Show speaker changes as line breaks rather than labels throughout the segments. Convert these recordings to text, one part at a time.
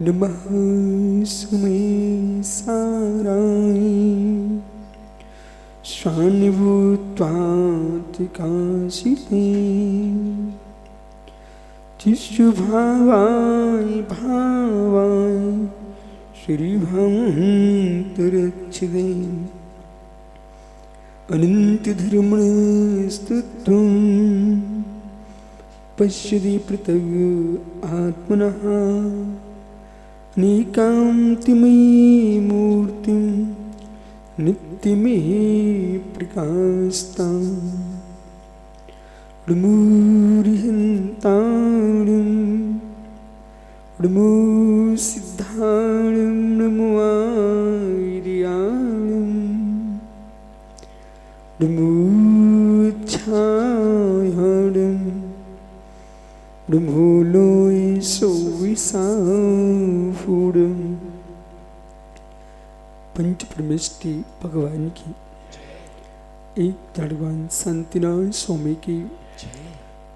Namah Sumesarai Shanivutvatikasite Tishubhavai Bhavai Shribham Tarakchide Anantidharmanastutum Pashyadi Pratavya Atmanaha Nikamtimi Murtim Nityame Prakastam Dumurihantaram Dumusiddharam Namuairiyaram Dumuchayaram Dumuloi Sovisafudam। पंच परमेष्टि भगवान की, एक जड़वान शांतिनाथ स्वामी की,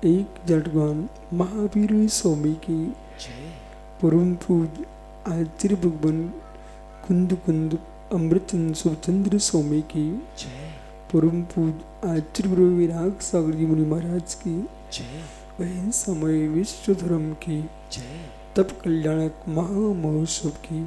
एक जड़वान महावीर स्वामी की, परम पूज आचार्य भगवान कुंद कुंद अमृतचंद्र सुभचंद्र स्वामी की, परम पूज आचार्य गुरु विराग सागर जी मुनि महाराज की, वह समय विश्व धर्म की, तप कल्याणक महामहोत्सव की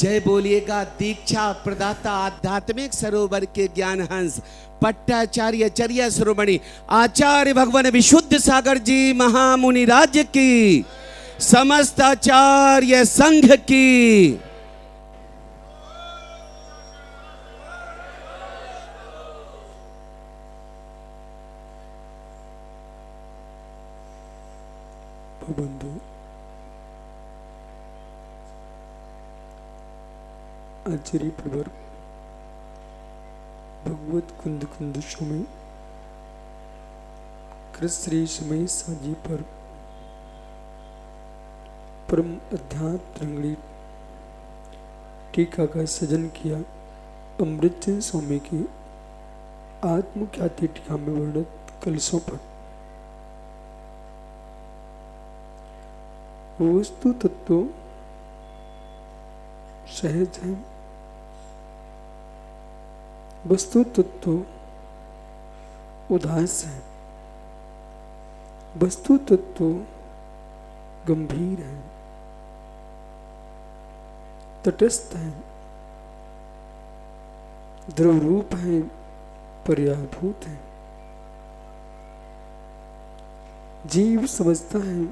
जय बोलिएगा। दीक्षा प्रदाता आध्यात्मिक सरोवर के ज्ञान हंस पट्टाचार्य चर्या शिरोमणि आचार्य भगवान विशुद्ध सागर जी महामुनि राज्य की, समस्त आचार्य संघ की।
बंधु आचार्य प्रवर भगवत कुंद कुंद स्वामी कृष्ण समय साजी पर परम अध्यात्म रंगड़ी टीका का सजन किया। अमृतचंद्र स्वामी की आत्मख्याति टीका में वर्णित कलशों पर वस्तु तत्व सहज है, वस्तु तत्व उदास है, वस्तु तत्व गंभीर है, तटस्थ है, द्रव रूप है, पर्यायभूत है। जीव समझता है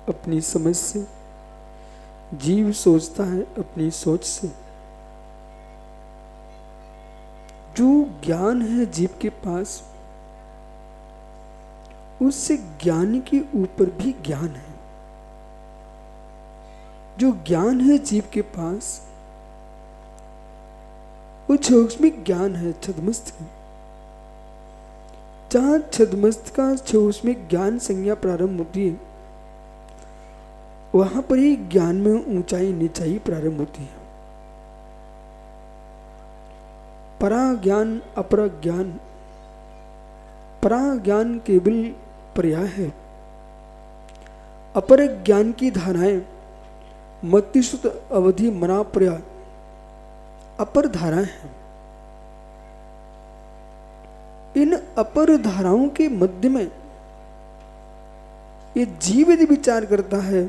अपनी समझ से, जीव सोचता है अपनी सोच से। जो ज्ञान है जीव के पास, उससे ज्ञान के ऊपर भी ज्ञान है। जो ज्ञान है जीव के पास, वो सूक्ष्म ज्ञान है छद्मस्त। जहां छद्मस्त का सूक्ष्म ज्ञान संज्ञा प्रारंभ होती है, वहां पर ही ज्ञान में ऊंचाई नीचाई प्रारंभ होती है। परा ज्ञान अपरा ज्ञान, परा ज्ञान केवल पर्याय है, अपर ज्ञान की धाराएं मतिसुत अवधि मना पर्याय अपर धाराएं हैं। इन अपर धाराओं के मध्य में ये जीव यदि विचार करता है,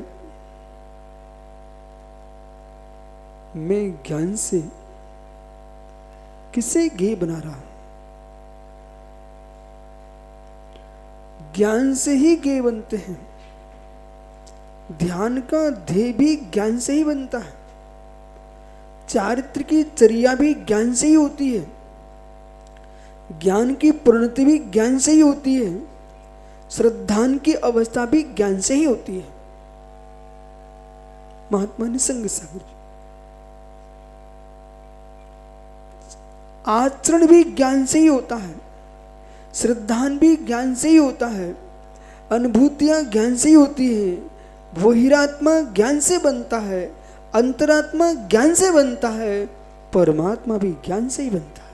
मैं ज्ञान से किसे गेय बना रहा हूं, ज्ञान से ही गेय बनते हैं। ध्यान का ध्येय भी ज्ञान से ही बनता है, चारित्र की चर्या भी ज्ञान से ही होती है, ज्ञान की परिणति भी ज्ञान से ही होती है, श्रद्धान की अवस्था भी ज्ञान से ही होती है। महात्मा निसंग सागर आचरण भी ज्ञान से ही होता है, श्रद्धान भी ज्ञान से ही होता है, अनुभूतियां ज्ञान से ही होती है, बहिरात्मा ज्ञान से बनता है, अंतरात्मा ज्ञान से बनता है, परमात्मा भी ज्ञान से ही बनता है।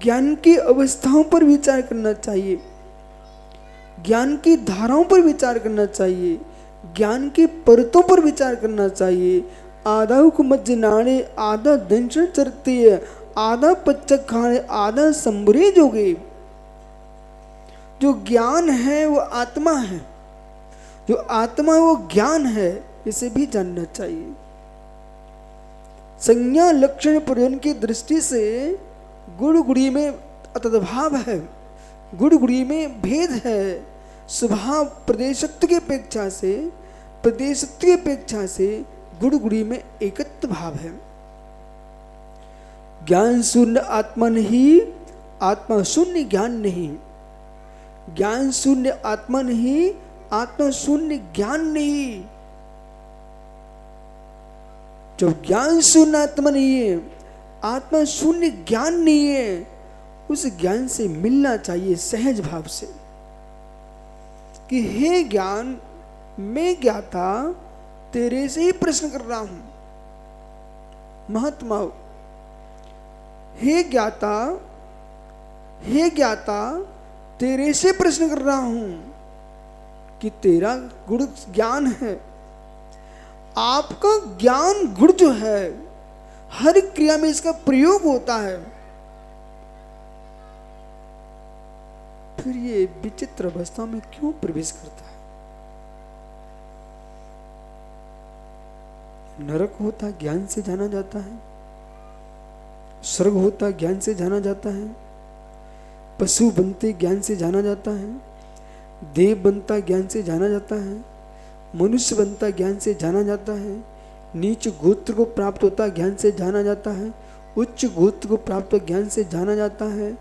ज्ञान की अवस्थाओं पर विचार करना चाहिए, ज्ञान की धाराओं पर विचार करना चाहिए, ज्ञान की परतों पर विचार करना चाहिए। आधा हुक्म मध्य नाणे, आधा दंशन चरती है, आधा पच्चक खाने, आधा संबरे जोगे। जो ज्ञान है वो आत्मा है, जो आत्मा है वो ज्ञान है, इसे भी जानना चाहिए। संज्ञा लक्षण प्रयोजन की दृष्टि से गुण गुड़ी में अतद्भाव है, गुण गुड़ी में भेद है। स्वभाव प्रदेशत्व की अपेक्षा से, प्रदेशत्व की अपेक्षा से गुण गुड़ी में एकत्व भाव है। ज्ञान शून्य आत्मा नहीं, आत्मा शून्य ज्ञान नहीं। ज्ञान शून्य आत्मा नहीं, आत्मा शून्य ज्ञान नहीं। जब ज्ञान शून्य आत्मा नहीं है, आत्मा शून्य ज्ञान नहीं है, उस ज्ञान से मिलना चाहिए सहज भाव से कि हे ज्ञान, मैं ज्ञाता तेरे से ही प्रश्न कर रहा हूं। महात्मा, हे ज्ञाता, हे ज्ञाता, तेरे से प्रश्न कर रहा हूं कि तेरा गुण ज्ञान है। आपका ज्ञान गुण जो है, हर क्रिया में इसका प्रयोग होता है। फिर ये विचित्र अवस्था में क्यों प्रवेश करता है? नरक होता ज्ञान से जाना जाता है, स्वर्ग होता ज्ञान से जाना जाता है, पशु बनते ज्ञान से जाना जाता है, देव बनता ज्ञान से जाना जाता है, मनुष्य बनता ज्ञान से जाना जाता है, नीच गोत्र को प्राप्त होता ज्ञान से जाना जाता है, उच्च गोत्र को प्राप्त ज्ञान से जाना जाता है।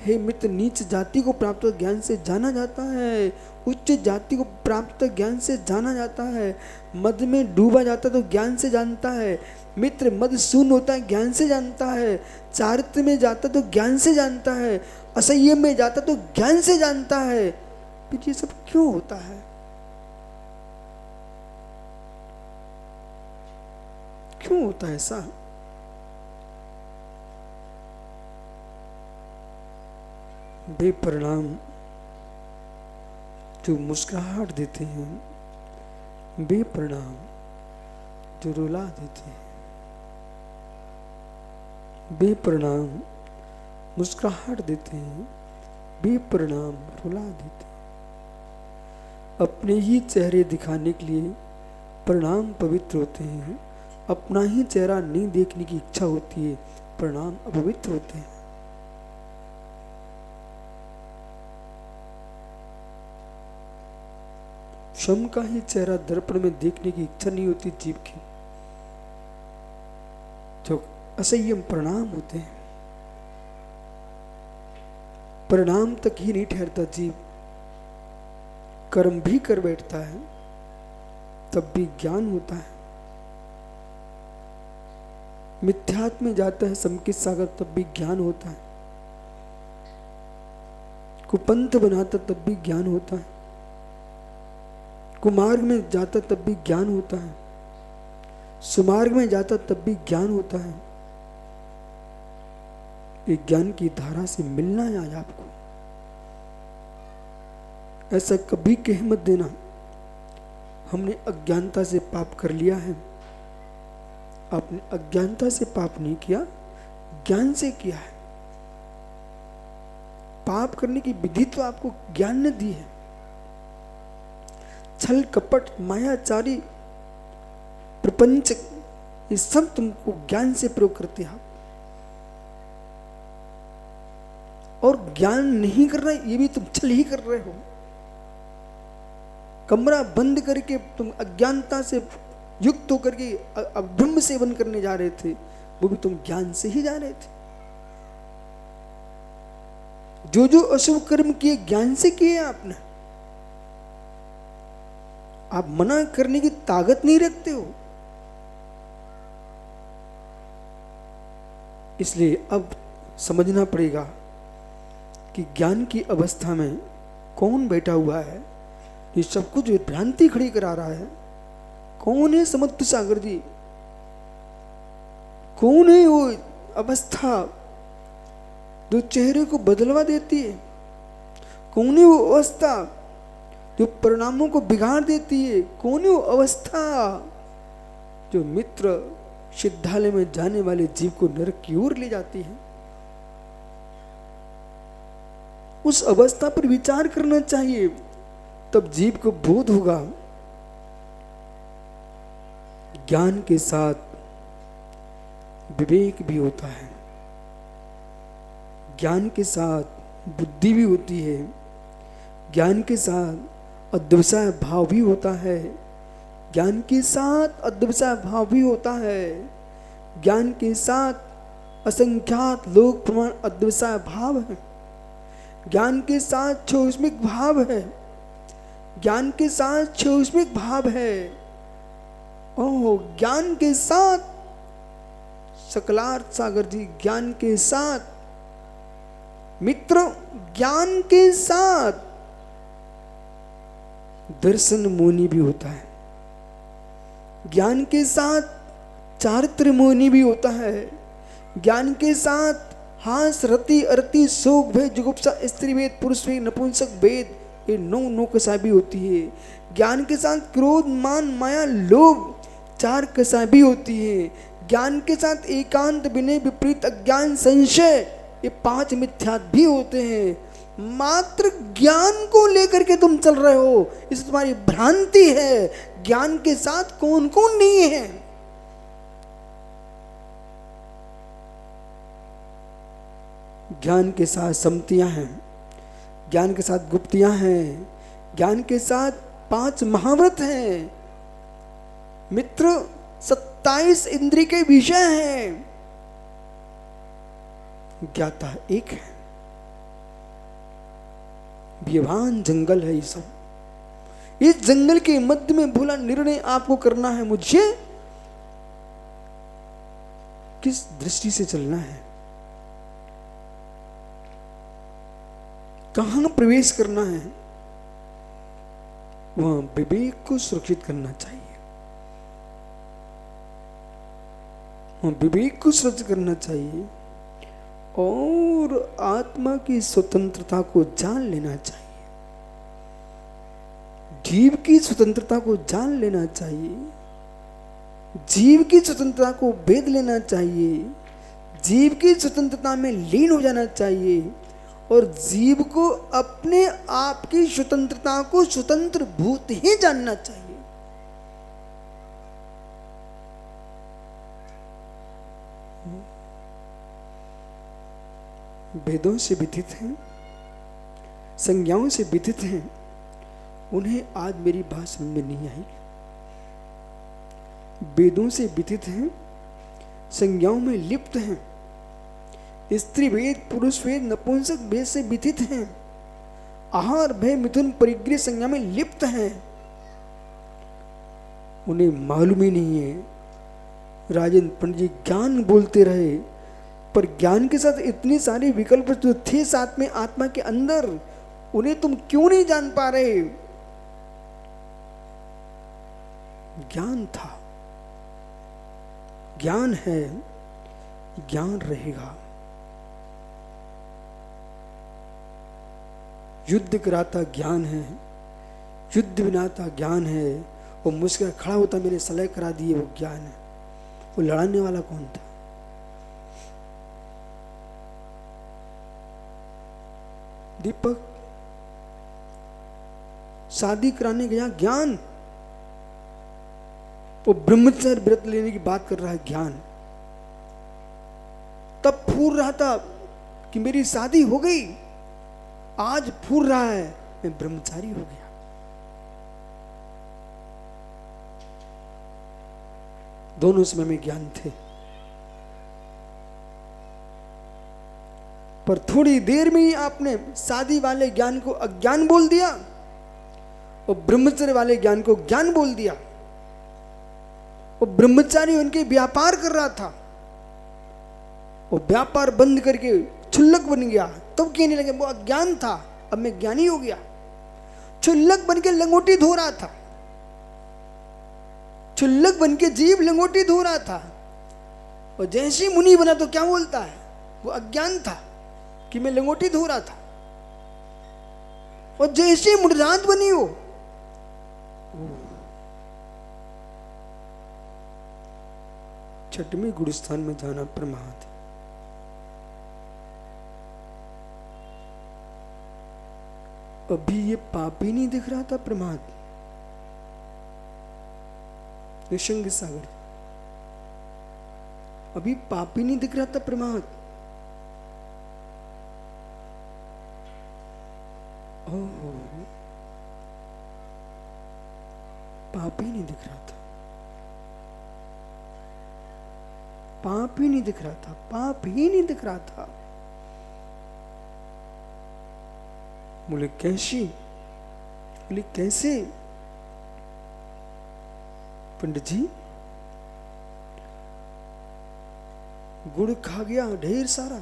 हे मित्र, नीच जाति को प्राप्त ज्ञान से जाना जाता है, उच्च जाति को प्राप्त ज्ञान से जाना जाता है। मद में डूबा जाता तो ज्ञान से जानता है मित्र, मद शून्य होता है ज्ञान से जानता है, चारित्र में जाता तो ज्ञान से जानता है, असंयम में जाता तो ज्ञान से जानता है। फिर ये सब क्यों होता है? क्यों होता है ऐसा? बेपरिणाम जो मुस्कुराहट देते हैं, बेपरिणाम जो रुला देते हैं, बेपरिणाम मुस्कुराहट देते हैं, बेपरिणाम रुला देते हैं। अपने ही चेहरे दिखाने के लिए परिणाम पवित्र होते हैं, अपना ही चेहरा नहीं देखने की इच्छा होती है, परिणाम अपवित्र होते हैं। स्वयं का ही चेहरा दर्पण में देखने की इच्छा नहीं होती जीव की, जो असंयम परिणाम होते हैं। परिणाम तक ही नहीं ठहरता जीव, कर्म भी कर बैठता है, तब भी ज्ञान होता है। मिथ्यात्व में जाता है संकित सागर, तब भी ज्ञान होता है। कुपंथ बनाता तब भी ज्ञान होता है, कुमार्ग में जाता तब भी ज्ञान होता है, सुमार्ग में जाता तब भी ज्ञान होता है। एक ज्ञान की धारा से मिलना है आज आपको। ऐसा कभी कह मत देना हमने अज्ञानता से पाप कर लिया है। आपने अज्ञानता से पाप नहीं किया, ज्ञान से किया है। पाप करने की विधि तो आपको ज्ञान ने दी है। छल कपट मायाचारी प्रपंच, ये सब तुमको ज्ञान से प्रयोग करते हैं। और ज्ञान नहीं कर रहे, ये भी तुम छल ही कर रहे हो। कमरा बंद करके तुम अज्ञानता से युक्त होकर के ब्रह्म सेवन करने जा रहे थे, वो भी तुम ज्ञान से ही जा रहे थे। जो जो अशुभ कर्म किए ज्ञान से किए आपने। आप मना करने की ताकत नहीं रखते हो। इसलिए अब समझना पड़ेगा कि ज्ञान की अवस्था में कौन बैठा हुआ है, ये सब कुछ भ्रांति खड़ी करा रहा है। कौन है समुद्र सागर जी? कौन है वो अवस्था जो चेहरे को बदलवा देती है? कौन है वो अवस्था जो परिणामों को बिगाड़ देती है? कौन है वो अवस्था जो मित्र सिद्धालय में जाने वाले जीव को नरक की ओर ले जाती है? उस अवस्था पर विचार करना चाहिए, तब जीव को बोध होगा। ज्ञान के साथ विवेक भी होता है, ज्ञान के साथ बुद्धि भी होती है, ज्ञान के साथ अद्वैसाय भाव भी होता है, ज्ञान के साथ अद्वैसाय भाव भी होता है, ज्ञान के साथ असंख्यात लोक प्रमाण अद्वैसाय भाव है, ज्ञान के साथ चौस्मिक भाव है, ज्ञान के साथ चौस्मिक भाव है। ओह, ज्ञान के साथ सकलार्थ सागर जी, ज्ञान के साथ मित्र, ज्ञान के साथ दर्शन मोनी भी होता है, ज्ञान के साथ चारित्र मोनी भी होता है, ज्ञान के साथ हास रति अरति शोक भेद जुगुप्सा स्त्री भेद पुरुष भेद नपुंसक भेद, ये नौ कसा भी होती है। ज्ञान के साथ क्रोध मान माया लोभ चार कसा भी होती है। ज्ञान के साथ एकांत विनय विपरीत अज्ञान संशय, ये 5 मिथ्यात भी होते हैं। मात्र ज्ञान को लेकर के तुम चल रहे हो, इस तुम्हारी भ्रांति है। ज्ञान के साथ कौन कौन नहीं है? ज्ञान के साथ समतियां हैं, ज्ञान के साथ गुप्तियां हैं, ज्ञान के साथ 5 महाव्रत हैं। मित्र 27 इंद्रिय के विषय हैं, ज्ञाता एक है। व्यवान जंगल है ये सब। इस जंगल के मध्य में भूला निर्णय आपको करना है, मुझे किस दृष्टि से चलना है, कहां प्रवेश करना है। वहां विवेक को सुरक्षित करना चाहिए, वहां विवेक को सुरक्षित करना चाहिए और आत्मा की स्वतंत्रता को जान लेना चाहिए, जीव की स्वतंत्रता को जान लेना चाहिए, जीव की स्वतंत्रता को भेद लेना चाहिए, जीव की स्वतंत्रता में लीन हो जाना चाहिए और जीव को अपने आप की स्वतंत्रता को स्वतंत्र भूत ही जानना चाहिए। वेदों से व्यथित हैं, संज्ञाओं से व्यथित हैं, उन्हें आज मेरी बात समझ में नहीं आई। वेदों से व्यथित हैं, संज्ञाओं में लिप्त हैं, स्त्री वेद पुरुष वेद नपुंसक वेद से व्यथित हैं, आहार भय मिथुन परिग्रह संज्ञा में लिप्त हैं। उन्हें मालूम ही नहीं है। राजेंद्र पंडित जी ज्ञान बोलते रहे, पर ज्ञान के साथ इतने सारे विकल्प जो थे साथ में आत्मा के अंदर, उन्हें तुम क्यों नहीं जान पा रहे? ज्ञान था, ज्ञान है, ज्ञान रहेगा। युद्ध कराता ज्ञान है, युद्ध बिनाता ज्ञान है। वो मुस्कुरा खड़ा होता मेरे सलाह करा दिए, वो ज्ञान है। वो लड़ाने वाला कौन था? दीपक शादी कराने गया, ज्ञान। वो ब्रह्मचर्य व्रत लेने की बात कर रहा है, ज्ञान। तब फूल रहा था कि मेरी शादी हो गई, आज फूल रहा है मैं ब्रह्मचारी हो गया। दोनों समय में ज्ञान थे, पर थोड़ी देर में ही आपने शादी वाले ज्ञान को अज्ञान बोल दिया और ब्रह्मचर्य वाले ज्ञान को ज्ञान बोल दिया। वो ब्रह्मचारी उनके व्यापार कर रहा था, और व्यापार बंद करके क्षुल्लक बन गया, तब कहने लगे वो अज्ञान था, अब मैं ज्ञानी हो गया। क्षुल्लक बन के लंगोटी धो रहा था, क्षुल्लक बन के जीव लंगोटी धो रहा था, और जैसे ही मुनि बना तो क्या बोलता है, वो अज्ञान था कि मैं लंगोटी धो रहा था। और जैसे ही मुनिराज बनी हो, छठवें गुरुस्थान में जाना प्रमाद। अभी ये पाप ही नहीं दिख रहा था प्रमाद, निशंग सागर, अभी पाप ही नहीं दिख रहा था प्रमाद। ओह, पाप ही नहीं दिख रहा था, पाप ही नहीं दिख रहा था, पाप ही नहीं दिख रहा था। बोले कैसी? बोले कैसे? पंडित जी, गुड़ खा गया ढेर सारा,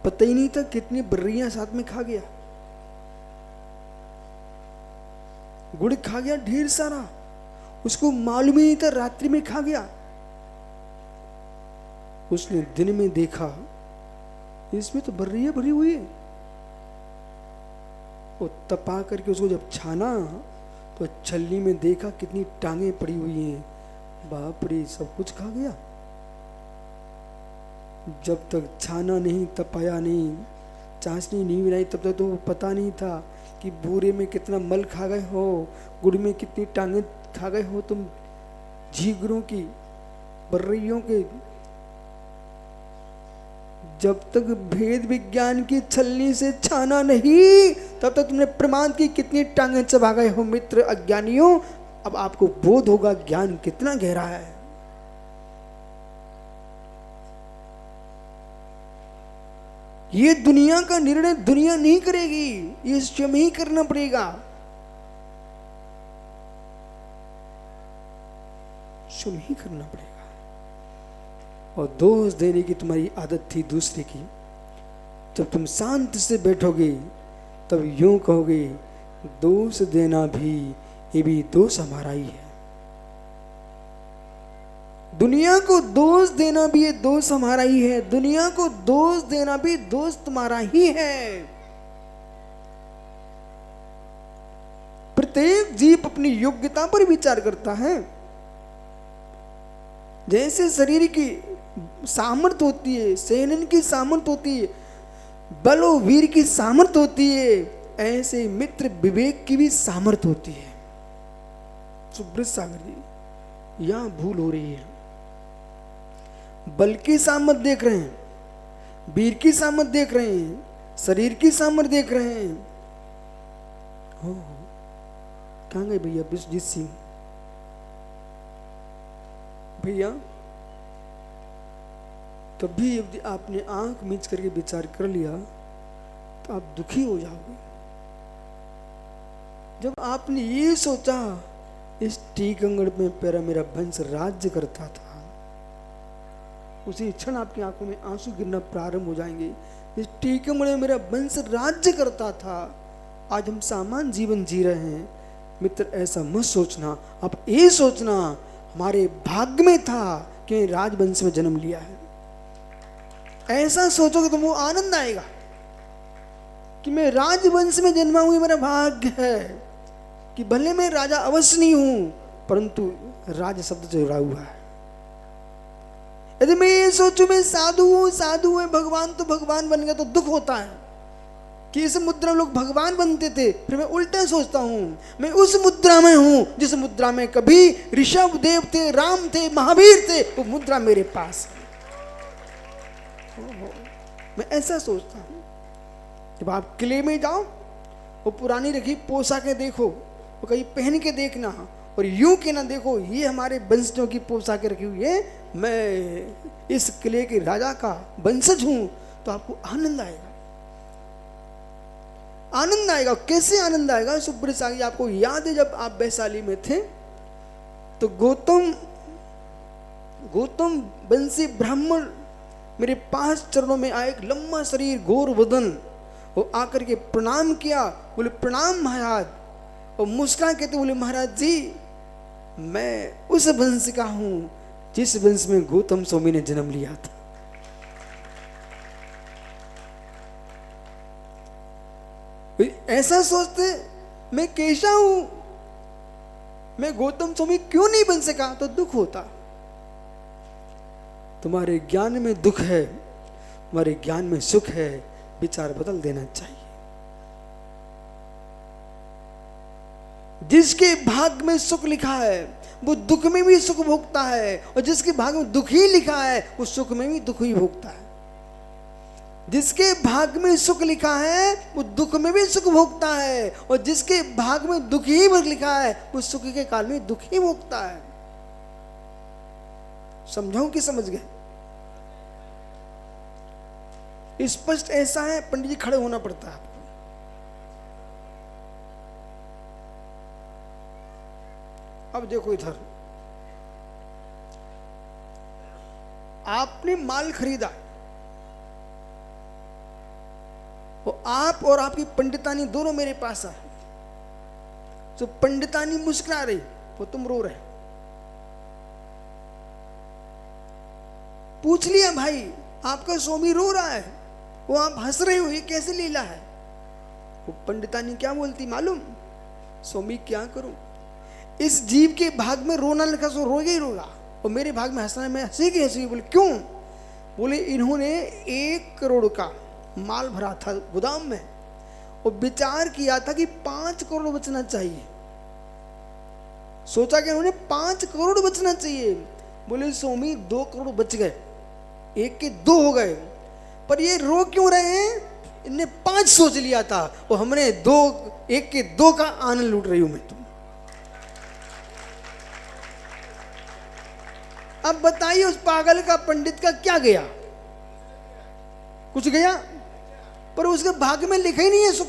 पता ही नहीं था कितनी बर्रियां साथ में खा गया। गुड़ खा गया ढेर सारा, उसको मालूम ही नहीं था रात्रि में खा गया। उसने दिन में देखा इसमें तो बर्रियां भरी हुई है, वो तपा करके उसको जब छाना तो छलनी में देखा कितनी टांगे पड़ी हुई हैं। बाप रे, सब कुछ खा गया। जब तक छाना नहीं, तपाया नहीं, चाशनी नहीं मिलाई, तब तक तो पता नहीं था कि बूरे में कितना मल खा गए हो, गुड़ में कितनी टांगे खा गए हो तुम, झींगरों की, बर्रियों के। जब तक भेद विज्ञान की छलनी से छाना नहीं, तब तक तुमने प्रमाण की कितनी टांगे चबा गए हो मित्र अज्ञानियों। अब आपको बोध होगा ज्ञान कितना गहरा है। ये दुनिया का निर्णय दुनिया नहीं करेगी, ये स्वयं ही करना पड़ेगा, स्वयं ही करना पड़ेगा। और दोष देने की तुम्हारी आदत थी दूसरे की, जब तुम शांत से बैठोगे तब यूं कहोगे दोष देना भी, ये भी दोष हमारा ही है। दुनिया को दोष देना भी ये दोष हमारा ही है, दुनिया को दोष देना भी दोष तुम्हारा ही है। प्रत्येक जीव अपनी योग्यता पर विचार करता है। जैसे शरीर की सामर्थ्य होती है, सेनन की सामर्थ्य होती है, बलो वीर की सामर्थ्य होती है, ऐसे मित्र विवेक की भी सामर्थ्य होती है। सुब्रत सागर जी, यहां भूल हो रही है। बल की सामर्थ्य देख रहे हैं, वीर की सामर्थ्य देख रहे हैं, शरीर की सामर्थ्य देख रहे हैं। हो कहां गए भैया विश्वजीत सिंह? भैया कभी यदि आपने आंख मीच करके विचार कर लिया तो आप दुखी हो जाओगे। जब आपने ये सोचा इस टीकमगढ़ में पैरा मेरा वंश राज्य करता था, उसी क्षण आपकी आंखों में आंसू गिरना प्रारंभ हो जाएंगे। इस टीकमगढ़ में मेरा वंश राज्य करता था, आज हम सामान्य जीवन जी रहे हैं। मित्र ऐसा मत सोचना, आप ये सोचना हमारे भाग्य में था कि राजवंश में जन्म लिया है। ऐसा सोचोगे तो वो आनंद आएगा कि मैं राजवंश में जन्मा हूं, मेरा भाग्य है कि भले मैं राजा अवश्य नहीं हूं, परंतु राज शब्द जुड़ा हुआ है। यदि मैं ये सोचूं मैं साधु हूं, साधु है भगवान, तो भगवान बन गया, तो दुख होता है कि इस मुद्रा में लोग भगवान बनते थे। फिर मैं उल्टा सोचता हूं मैं उस मुद्रा में हूं जिस मुद्रा में कभी ऋषभ देव थे, राम थे, महावीर थे, वो मुद्रा मेरे पास है। मैं ऐसा सोचता हूं। जब आप किले में जाओ, वो पुरानी रखी पोशाकें देखो, वो कहीं पहन के देखना, और यूं के ना देखो ये हमारे वंशजों की पोशाकें रखी हुई है, मैं इस किले के राजा का वंशज हूं, तो आपको आनंद आएगा। आनंद आएगा। कैसे आनंद आएगा? सुब्रत सागर, आपको याद है जब आप वैशाली में थे तो गौतम गौतम वंशी ब्राह्मण मेरे 5 चरणों में आए, एक लंबा शरीर, घोर वदन, वो आकर के प्रणाम किया, बोले प्रणाम महाराज, और मुस्कुरा कहते बोले महाराज जी मैं उस वंश का हूं जिस वंश में गौतम स्वामी ने जन्म लिया था। ऐसा सोचते मैं कैसा हूं, मैं गौतम स्वामी क्यों नहीं बन सका, तो दुख होता। तुम्हारे ज्ञान में दुख है, तुम्हारे ज्ञान में सुख है, विचार बदल देना चाहिए। जिसके भाग में सुख लिखा है वो दुख में भी सुख भोगता है, और जिसके भाग में दुख ही लिखा है वो सुख में भी दुख ही भोगता है। जिसके भाग में सुख लिखा है वो दुख में भी सुख भोगता है, और जिसके भाग में दुख ही लिखा है वो सुख के काल में दुख ही भोगता है। समझाऊं कि समझ गए? स्पष्ट ऐसा है, पंडित जी खड़े होना पड़ता है। अब देखो इधर, आपने माल खरीदा, वो आप और आपकी पंडितानी दोनों मेरे पास आए। तो पंडितानी मुस्कुरा रही, वो तुम रो रहे। पूछ लिया भाई आपका स्वामी रो रहा है, वो आप हंस रहे हो, ये कैसे लीला है? वो पंडितानी क्या बोलती मालूम? स्वामी क्या करूं, इस जीव के भाग में रोना लिखा सो रोएगा ही रोगा, और मेरे भाग में हंसना है, मैं हंसेगी हंसेगी। बोले क्यों? बोले इन्होंने 1 करोड़ का माल भरा था गोदाम में, और विचार किया था कि 5 करोड़ बचना चाहिए। सोचा कि उन्होंने 5 करोड़ बचना चाहिए। बोले स्वामी 2 करोड़ बच गए, 1 के 2 हो गए, पर ये रो क्यों रहे हैं? इनने 5 सोच लिया था, और हमने 1 के 2 का आनंद लूट रही हूं मैं। तुम अब बताइए उस पागल का, पंडित का क्या गया? कुछ गया, पर उसके भाग्य में लिखा ही नहीं है सुख।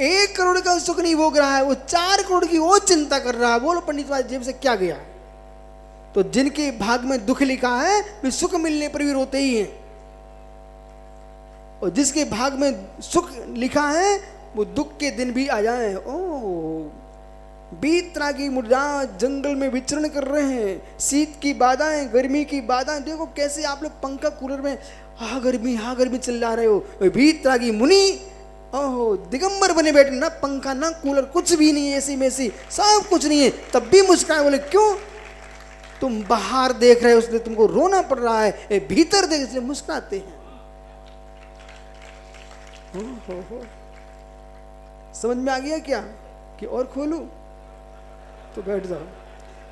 1 करोड़ का सुख नहीं भोग रहा है, वो 4 करोड़ की वो चिंता कर रहा है। बोलो पंडित वाले जेब से क्या गया? तो जिनके भाग में दुख लिखा है वे सुख मिलने पर भी रोते ही हैं, और जिसके भाग में सुख लिखा है वो दुख के दिन भी आ जाए। ओ बीत रागी मुर्दा जंगल में विचरण कर रहे हैं, शीत की बाधाएं, गर्मी की बाधाएं। देखो कैसे आप लोग पंखा कूलर में हाँ गर्मी चिल्ला रहे हो। बीत रागी मुनि ओहो दिगंबर बने बैठे, ना पंखा ना कूलर, कुछ भी नहीं है, ऐसी में ऐसी सब कुछ नहीं है, तब भी मुस्कुराए। बोले क्यों? तुम बाहर देख रहे हो इसलिए तुमको रोना पड़ रहा है, ये भीतर देख इसलिए मुस्कुराते हैं। हो। समझ में आ गया क्या? कि और खोलूं? तो बैठ जाओ,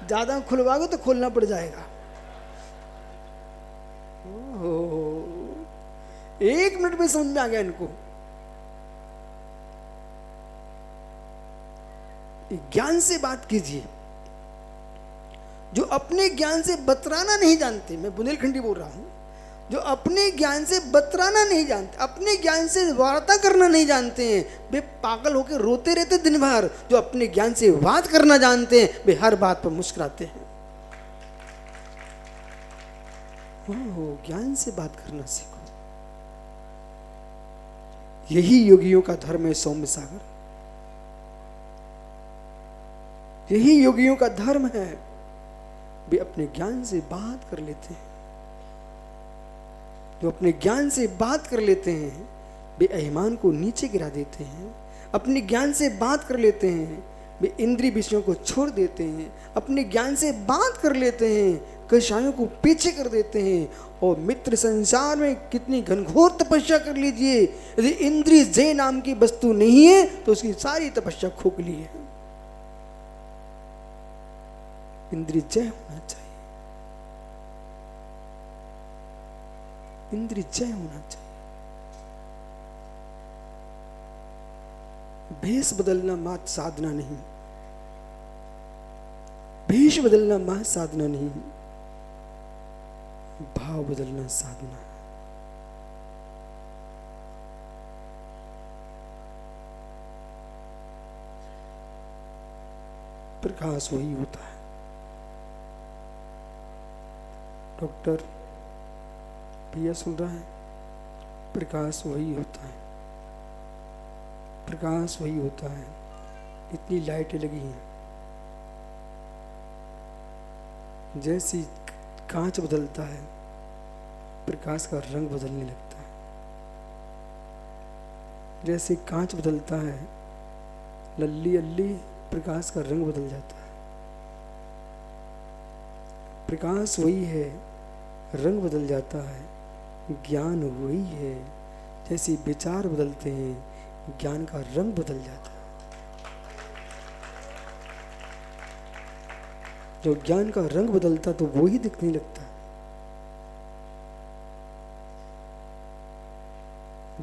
ज्यादा खुलवाओगे तो खोलना पड़ जाएगा। 1 मिनट में समझ में आ गया इनको। ज्ञान से बात कीजिए। जो अपने ज्ञान से बतराना नहीं जानते, मैं बुंदेलखंडी बोल रहा हूं, जो अपने ज्ञान से बतराना नहीं जानते, अपने ज्ञान से वार्ता करना नहीं जानते हैं, वे पागल होकर रोते रहते दिन भर। जो अपने ज्ञान से बात करना जानते हैं वे हर बात पर मुस्कुराते हैं। ज्ञान से बात करना सीखो, यही योगियों का धर्म है। सौम्य सागर, यही योगियों का धर्म है। वे अपने ज्ञान से बात कर लेते हैं। जो अपने ज्ञान से बात कर लेते हैं वे अभिमान को नीचे गिरा देते हैं। अपने ज्ञान से बात कर लेते हैं वे इंद्रिय विषयों को छोड़ देते हैं। अपने ज्ञान से बात कर लेते हैं कषायों को पीछे कर देते हैं। और मित्र, संसार में कितनी घनघोर तपस्या कर लीजिए, यदि इंद्रिय जय नाम की वस्तु नहीं है तो उसकी सारी तपस्या खोखली है। इंद्रिय जय होना चाहिए, इंद्रिय जय होना चाहिए। भेष बदलना मात्र साधना नहीं, भेष बदलना मात्र साधना नहीं, भाव बदलना साधना है। प्रकाश वही होता है डॉक्टर भैया सुन रहा है, प्रकाश वही होता है, प्रकाश वही होता है। इतनी लाइटें लगी हैं, जैसी कांच बदलता है प्रकाश का रंग बदलने लगता है। जैसे कांच बदलता है, लल्ली अल्ली प्रकाश का रंग बदल जाता है। प्रकाश वही है, रंग बदल जाता है। ज्ञान वही है, जैसे विचार बदलते हैं ज्ञान का रंग बदल जाता है। जो ज्ञान का रंग बदलता तो वो ही दिखने लगता है।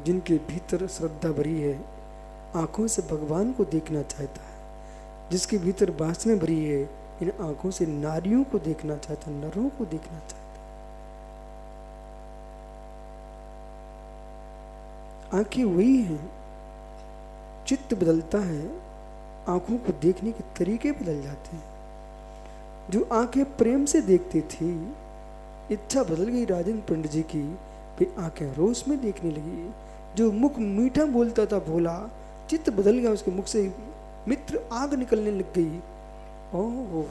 जिनके भीतर श्रद्धा भरी है, आंखों से भगवान को देखना चाहता है। जिसके भीतर वासना भरी है, इन आंखों से नारियों को देखना चाहता है, नरों को देखना चाहता है। आंखें वही हैं, चित्त बदलता है, आंखों को देखने के तरीके बदल जाते हैं। जो आंखें प्रेम से देखती थी, इच्छा बदल गई राजेंद्र पंडित जी की, वे आंखें रोष में देखने लगी। जो मुख मीठा बोलता था भोला, चित्त बदल गया, उसके मुख से मित्र आग निकलने लग गई। ओह,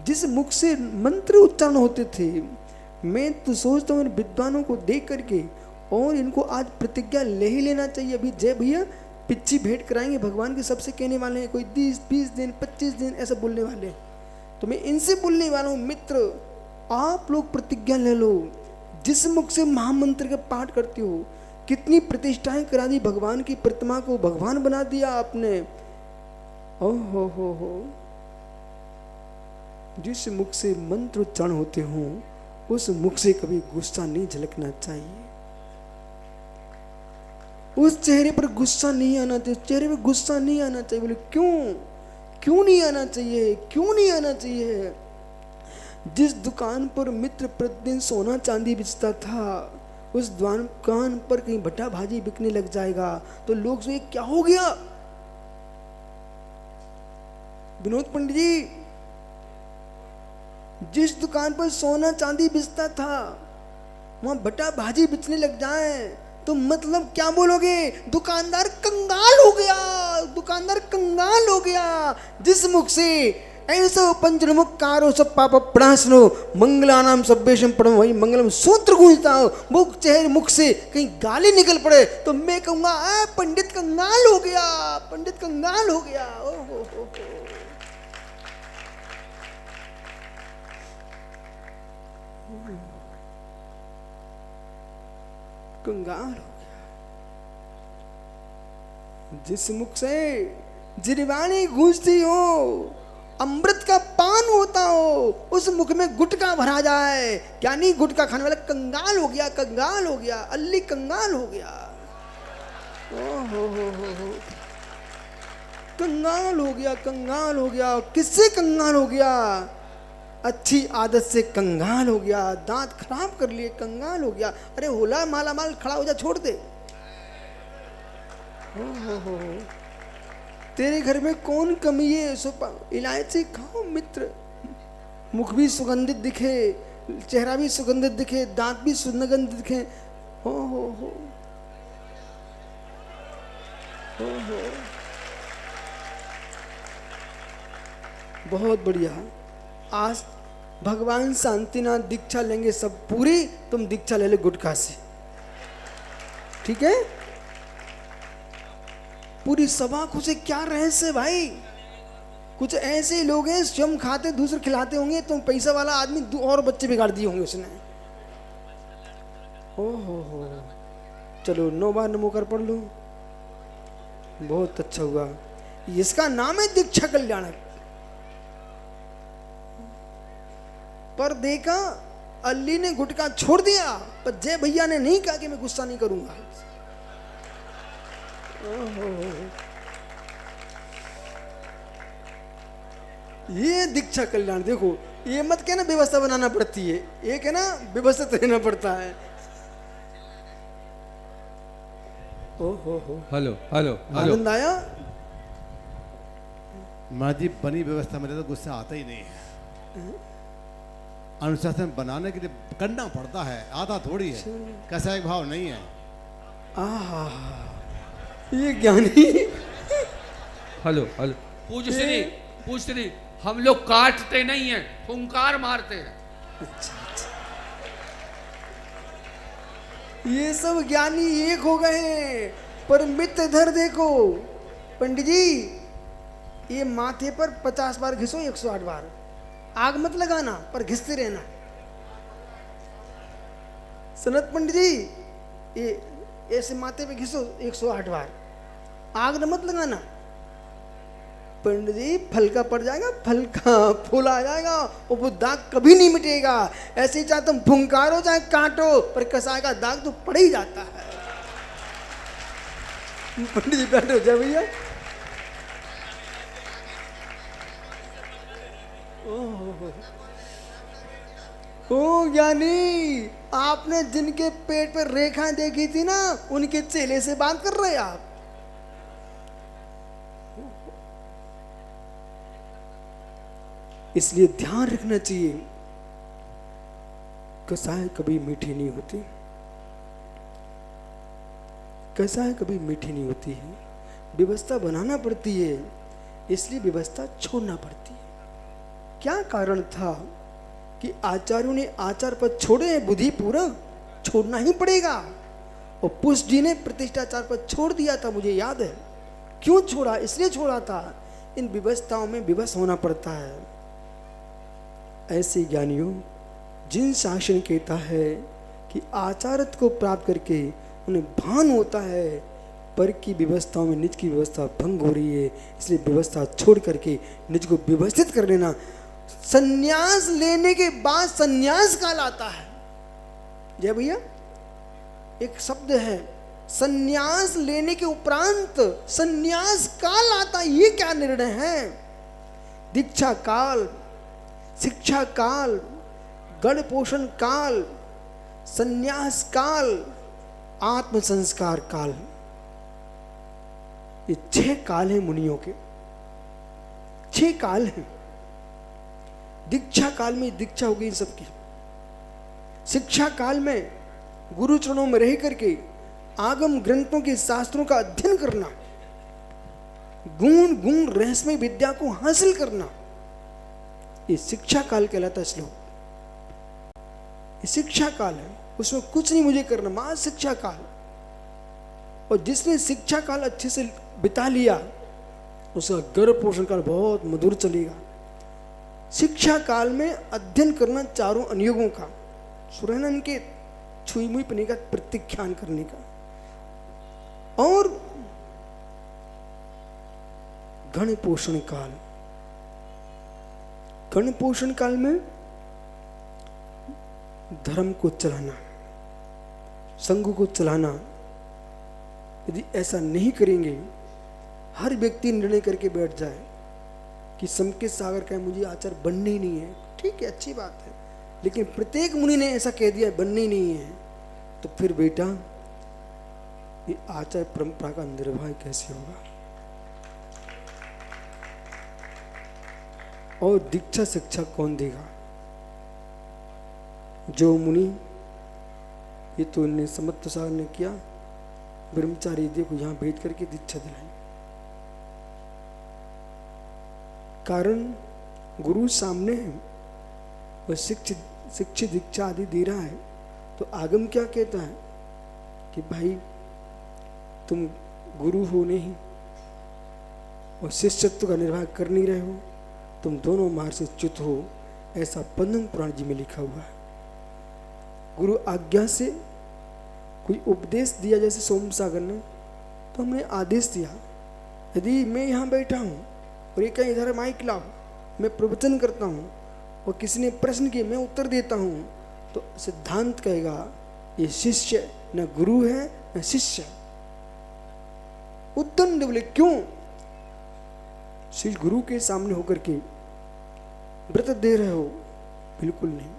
जिस मुख से मंत्र उच्चारण होते थे, मैं तो सोचता हूँ इन विद्वानों को देख करके, और इनको आज प्रतिज्ञा ले ही लेना चाहिए। अभी जय भैया पिच्ची भेंट कराएंगे भगवान के, सबसे कहने वाले हैं कोई 20 दिन 25 दिन ऐसा बोलने वाले हैं। तो मैं इनसे बोलने वाला हूँ, मित्र आप लोग प्रतिज्ञा ले लो। जिस मुख से महामंत्र का पाठ करते हो, कितनी प्रतिष्ठाएं करा दी, भगवान की प्रतिमा को भगवान बना दिया आपने। ओहो हो, जिस मुख से मंत्र उच्चारण होते हो, उस मुख से कभी गुस्सा नहीं झलकना चाहिए। उस चेहरे पर गुस्सा नहीं आना चाहिए, चेहरे पर गुस्सा नहीं आना चाहिए। बोले क्यों नहीं आना चाहिए, क्यों नहीं आना चाहिए? जिस दुकान पर मित्र प्रतिदिन सोना चांदी बेचता था, उस दुकान पर कहीं भट्टा भाजी बिकने लग जाएगा तो लोग सोचे क्या हो गया? विनोद पंडित जी, जिस दुकान पर सोना चांदी बेचता था वहां भट्टा भाजी बेचने लग जाए तो मतलब क्या बोलोगे? दुकानदार कंगाल हो गया, दुकानदार कंगाल हो गया। जिस मुख से ऐसा पंचमुख कारो सब पाप प्रणाशनो मंगलानाम सब्बेशम परम वही मंगलम सूत्र गूंजता हो, वो चेहरे मुख से कहीं गाली निकल पड़े तो मैं कहूंगा पंडित कंगाल हो गया, पंडित कंगाल हो गया। ओ हो कंगाल हो गया। जिस मुख से जिरवाणी गूंजती हो, अमृत का पान होता हो, उस मुख में गुटका भरा जाए, क्या नहीं गुटका खाने वाला कंगाल हो गया, कंगाल हो गया, अल्ली कंगाल हो गया। ओ हो कंगाल हो गया, कंगाल हो गया। किससे कंगाल हो गया? अच्छी आदत से कंगाल हो गया, दांत खराब कर लिए कंगाल हो गया। अरे होला माला माल खड़ा हो जा, छोड़ दे। हो तेरे घर में कौन कमी है? इलायची खाओ मित्र, मुख भी सुगंधित दिखे, चेहरा भी सुगंधित दिखे, दांत भी सुगंधित दिखे। हो बहुत बढ़िया। आज भगवान शांतिनाथ दीक्षा लेंगे सब पूरी, तुम दीक्षा ले ले गुटखा से, ठीक है? पूरी सभा को से क्या रहस्य भाई? कुछ ऐसे लोग हैं स्वयं खाते दूसरे खिलाते होंगे, तुम पैसा वाला आदमी और बच्चे बिगाड़ दिए होंगे उसने। हो चलो 9 बार नमो कर पढ़ लो, बहुत अच्छा हुआ। इसका नाम है दीक्षा कल्याणक। पर देखा अल्ली ने गुटका छोड़ दिया, पर जय भैया ने नहीं कहा कि मैं गुस्सा नहीं करूंगा। ये दीक्षा कल्याण देखो, ये मत कहना व्यवस्था बनाना पड़ती है, ये कहना व्यवस्थित रहना पड़ता है।
हेलो हेलो हेलो,
आनंद आया?
माँ जी बनी व्यवस्था में तो गुस्सा आता ही नहीं है। अनुशासन बनाने के लिए करना पड़ता है, आता थोड़ी है, कैसा एक भाव नहीं है।
आहा, ये ज्ञानी।
हेलो हेलो पूज श्री हम लोग काटते नहीं हैं, फुंकार मारते हैं।
ये सब ज्ञानी एक हो गए हैं, पर मित्र इधर देखो। पंडित जी, ये माथे पर 50 बार घिसो, 108 बार। आग मत लगाना, पर घिसते रहना। सनत पंडित जी, ये ऐसे माथे पे घिसो 108 बार, आग न मत लगाना। पंडित जी, फल का पड़ जाएगा, फल का फूल आ जाएगा, और वो दाग कभी नहीं मिटेगा। ऐसे ही चाहे तुम फुंकारो चाहे काटो, पर कसाई का दाग तो पड़ ही जाता है। पंडित जी बैठो, जय भैया। ओ ज्ञानी, आपने जिनके पेट पर रेखाएं देखी थी ना, उनके चेले से बात कर रहे आप। इसलिए ध्यान रखना चाहिए, कसाई कभी मीठी नहीं होती, कसाई कभी मीठी नहीं होती है। व्यवस्था बनाना पड़ती है, इसलिए व्यवस्था छोड़ना पड़ती है। क्या कारण था कि आचार्यों ने आचार पद छोड़े हैं? बुद्धि पूर्वक छोड़ना ही पड़ेगा। और पुष्प जी ने प्रतिष्ठाचार पद छोड़ दिया था, मुझे याद है। क्यों छोड़ा? इसलिए छोड़ा था, इन व्यवस्थाओं में विवश होना पड़ता है। ऐसे ज्ञानियों, जिन शासन कहता है कि आचारत को प्राप्त करके उन्हें भान होता है पर की व्यवस्थाओं में निज की व्यवस्था भंग हो रही है, इसलिए व्यवस्था छोड़ करके निज को व्यवस्थित कर लेना। संन्यास लेने के बाद संन्यास काल आता है। जय भैया, एक शब्द है, संन्यास लेने के उपरांत संन्यास काल आता है। ये क्या निर्णय है? दीक्षा काल, शिक्षा काल, गण पोषण काल, संन्यास काल, आत्म संस्कार काल, ये 6 काल हैं मुनियों के। 6 काल हैं। दीक्षा काल में दीक्षा हो गई सबकी। शिक्षा काल में गुरु चरणों में रह करके आगम ग्रंथों के शास्त्रों का अध्ययन करना, गुण गुण रहस्यमय विद्या को हासिल करना, ये शिक्षा काल कहलाता है। श्लोक ये शिक्षा काल है, उसमें कुछ नहीं मुझे करना, मां शिक्षा काल। और जिसने शिक्षा काल अच्छे से बिता लिया, उसका गर्भ पोषण काल बहुत मधुर चलेगा। शिक्षा काल में अध्ययन करना चारों अनुयोगों का, सुरहनन के छुई मुई पने का प्रत्याख्यान करने का। और गण पोषण काल, गण पोषण काल में धर्म को चलाना, संघ को चलाना। यदि ऐसा नहीं करेंगे, हर व्यक्ति निर्णय करके बैठ जाए कि समके सागर का मुझे आचार बनने ही नहीं है, ठीक है, अच्छी बात है, लेकिन प्रत्येक मुनि ने ऐसा कह दिया बनने ही नहीं है, तो फिर बेटा ये आचार परंपरा का निर्वाह कैसे होगा? और दीक्षा शिक्षा कौन देगा? जो मुनि, ये तो इनने समर्थ सागर ने किया, ब्रह्मचारी देखो यहाँ भेज करके दीक्षा दिलाई। कारण गुरु सामने है और शिक्षित दीक्षा आदि दे रहा है, तो आगम क्या कहता है कि भाई तुम गुरु हो नहीं और शिष्यत्व का निर्वाह कर नहीं रहे हो, तुम दोनों मार्ग से च्युत हो, ऐसा पद्म पुराण जी में लिखा हुआ है। गुरु आज्ञा से कोई उपदेश दिया, जैसे सोम सागर ने, तो हमने आदेश दिया, यदि मैं यहाँ बैठा हूँ और ये कहीं इधर माइक लाओ, मैं प्रवचन करता हूँ और किसी ने प्रश्न किए, मैं उत्तर देता हूँ, तो सिद्धांत कहेगा ये शिष्य न गुरु है न शिष्य। उत्तर बोले क्यों? श्री गुरु के सामने होकर के व्रत दे रहे हो? बिल्कुल नहीं।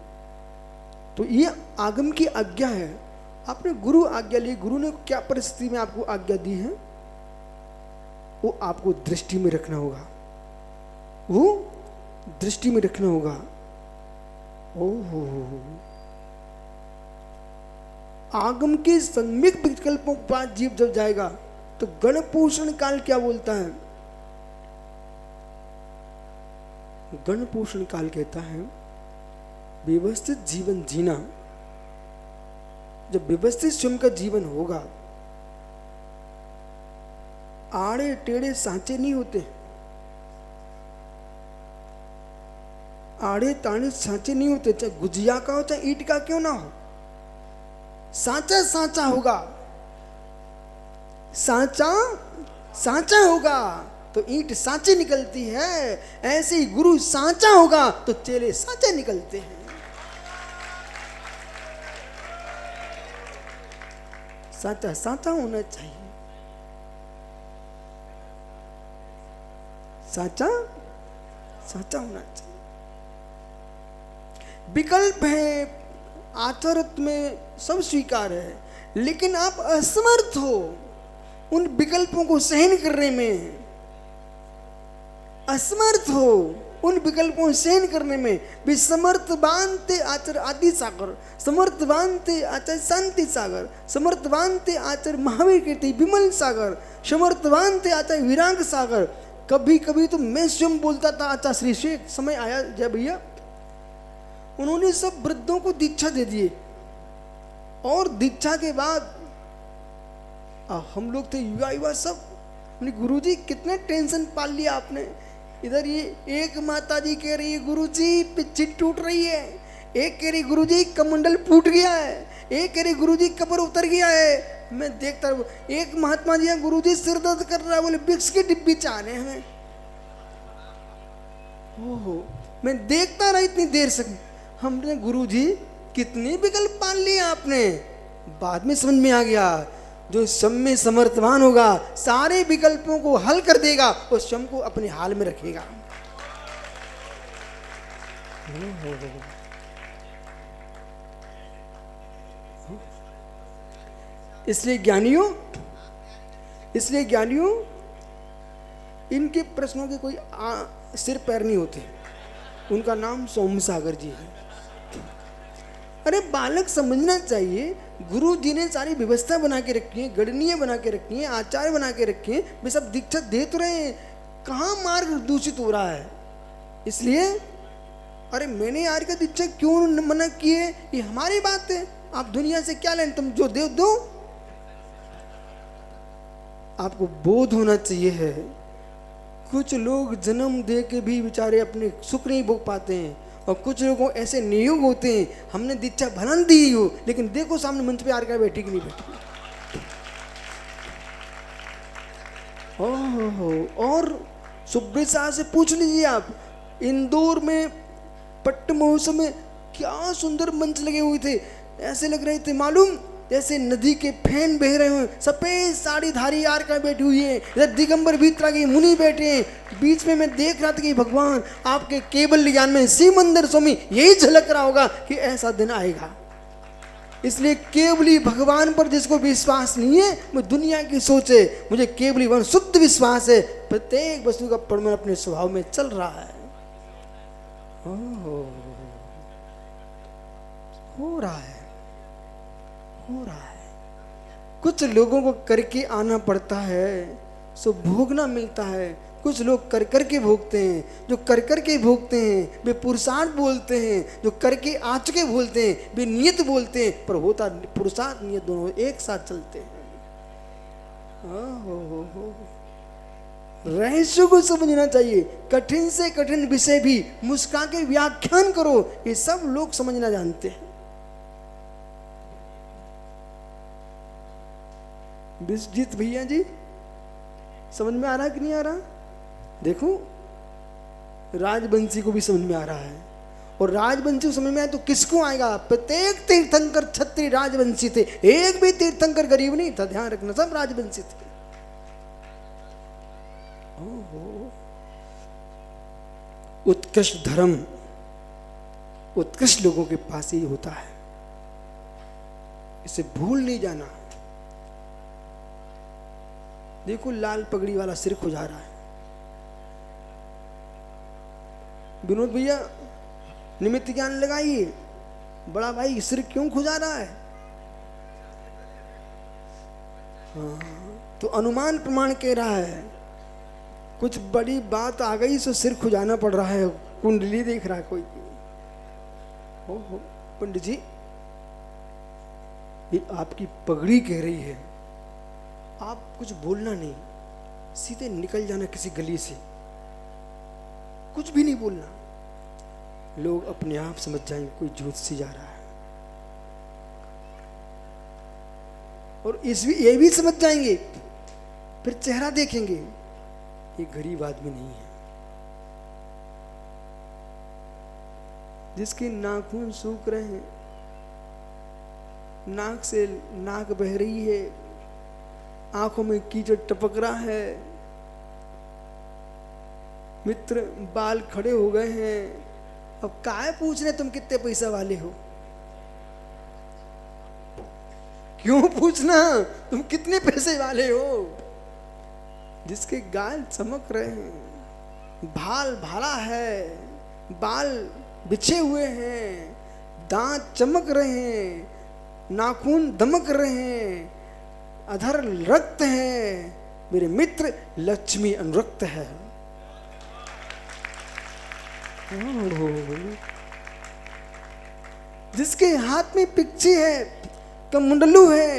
तो ये आगम की आज्ञा है, आपने गुरु आज्ञा ली। गुरु ने क्या परिस्थिति में आपको आज्ञा दी है, वो आपको दृष्टि में रखना होगा, वो दृष्टि में रखना होगा। ओहो, आगम के सम्यक विकल्पों के पास जीव जब जाएगा तो गण पोषण काल क्या बोलता है? गण पोषण काल कहता है व्यवस्थित जीवन जीना। जब व्यवस्थित स्वयं का जीवन होगा, आड़े टेढ़े सांचे नहीं होते, आड़े ताड़े सांचे नहीं होते, चाहे गुजिया का हो चाहे ईंट का क्यों ना हो, सांचा सांचा होगा। सांचा सांचा होगा तो ईंट सांचे निकलती है, ऐसे ही गुरु सांचा होगा तो चेले सांचे निकलते हैं। सांचा सांचा होना चाहिए, सांचा सांचा होना चाहिए। विकल्प है, आचरित में सब स्वीकार है, लेकिन आप असमर्थ हो उन विकल्पों को सहन करने में, असमर्थ हो उन विकल्पों को सहन करने में। भी समर्थवान थे आचार्य आदि सागर, समर्थवान थे आचार्य शांति सागर, समर्थवान थे आचार्य महावीर कीर्ति विमल सागर, समर्थवान थे आचार्य विराग सागर। कभी कभी तो मैं स्वयं बोलता था आचार्य श्री से। एक समय आया जय भैया, उन्होंने सब वृद्धों को दीक्षा दे दिए और दीक्षा के बाद हम लोग थे युवा युवा सब, गुरुजी कितने टेंशन पाल लिया आपने। इधर ये एक माता जी कह रही है गुरुजी पिच्ची टूट रही है, एक कह रही गुरुजी कमंडल फूट गया है, एक कह रही गुरुजी कब्र उतर गया है। मैं देखता हूँ एक महात्मा जी गुरुजी सिर दर्द कर रहा है, बोले विक्स की डिब्बी चाह रहे हैं हमें। ओहो, मैं देखता रहा इतनी देर से। हमने गुरुजी कितने विकल्प पाल लिए आपने। बाद में समझ में आ गया, जो स्वयं में समर्थवान होगा सारे विकल्पों को हल कर देगा और स्वयं को अपने हाल में रखेगा। इसलिए ज्ञानियों इनके प्रश्नों के कोई सिर पैर नहीं होते। उनका नाम सोम सागर जी है। अरे बालक समझना चाहिए, गुरु जी ने सारी व्यवस्था बना के रखी है, गणनीय बना के रखी है, आचार्य बना के रखे हैं, वे सब दीक्षा दे तो रहे हैं, कहाँ मार्ग दूषित हो रहा है। इसलिए अरे मैंने यार का दीक्षा क्यों मना किए, ये हमारी बात है, आप दुनिया से क्या लें, तुम जो दो। आपको बोध होना चाहिए है, कुछ लोग जन्म दे के भी बेचारे अपने सुख नहीं भोग पाते हैं, और कुछ लोगों ऐसे नियोग होते हैं, हमने दीक्षा भला दी हो लेकिन देखो सामने मंच पे आर कर बैठी कि नहीं बैठी। ओहो, और सुब्रत शाह से पूछ लीजिए आप, इंदौर में पट्ट महोत्सव में क्या सुंदर मंच लगे हुए थे, ऐसे लग रहे थे मालूम जैसे नदी के फैन बह रहे हो। सफेद साड़ी धारी यार का बैठी हुई है, इधर दिगंबर भीतरा के मुनि बैठे हैं। बीच में मैं देख रहा था कि भगवान आपके केवल ज्ञान में शिव मंदिर स्वामी यही झलक रहा होगा कि ऐसा दिन आएगा। इसलिए केवली भगवान पर जिसको विश्वास नहीं है, वो दुनिया की सोच है। मुझे केवली वन शुद्ध विश्वास है, प्रत्येक वस्तु का परिमाण अपने स्वभाव में चल रहा है। हो रहा है। कुछ लोगों को करके आना पड़ता है, सो भोगना मिलता है। कुछ लोग कर कर के भोगते हैं, जो कर कर के भोगते हैं वे पुरुषार्थ बोलते हैं, जो करके आ चुके बोलते हैं वे नियत बोलते हैं, पर होता पुरुषार्थ नियत दोनों एक साथ चलते हैं। रहस्य को समझना चाहिए। कठिन से कठिन विषय भी मुस्का के व्याख्यान करो, ये सब लोग समझना जानते हैं। विश्वजीत भैया जी समझ में आ रहा है कि नहीं आ रहा? देखो राजवंशी को भी समझ में आ रहा है, और राजवंशी को समझ में आए तो किसको आएगा? प्रत्येक तीर्थंकर क्षत्रिय राजवंशी थे, एक भी तीर्थंकर गरीब नहीं था, ध्यान रखना, सब राजवंशी थे। उत्कृष्ट धर्म उत्कृष्ट लोगों के पास ही होता है, इसे भूल नहीं जाना। देखो लाल पगड़ी वाला सिर खुजा रहा है। विनोद भैया निमित्त ज्ञान लगाइए। बड़ा भाई सिर क्यों खुजा रहा है? हाँ, तो अनुमान प्रमाण कह रहा है, कुछ बड़ी बात आ गई तो सिर खुजाना पड़ रहा है। कुंडली देख रहा है कोई। हो पंडित जी, ये आपकी पगड़ी कह रही है, आप कुछ बोलना नहीं, सीधे निकल जाना किसी गली से, कुछ भी नहीं बोलना। लोग अपने आप समझ जाएंगे कोई ज्योतिषी जा रहा है, और ये भी समझ जाएंगे, फिर चेहरा देखेंगे, ये गरीब आदमी नहीं है। जिसके नाखून सूख रहे हैं, नाक से नाक बह रही है, आंखों में कीचड़ टपक रहा है, मित्र बाल खड़े हो गए हैं, अब काहे पूछ रहे तुम कितने पैसा वाले हो? क्यों पूछना तुम कितने पैसे वाले हो? जिसके गाल चमक रहे हैं, भाल भाला है, बाल बिछे हुए हैं, दांत चमक रहे हैं, नाखून दमक रहे हैं, अधर रक्त है, मेरे मित्र लक्ष्मी अनुरक्त है। जिसके हाथ में पिच्ची है, कमंडलू है,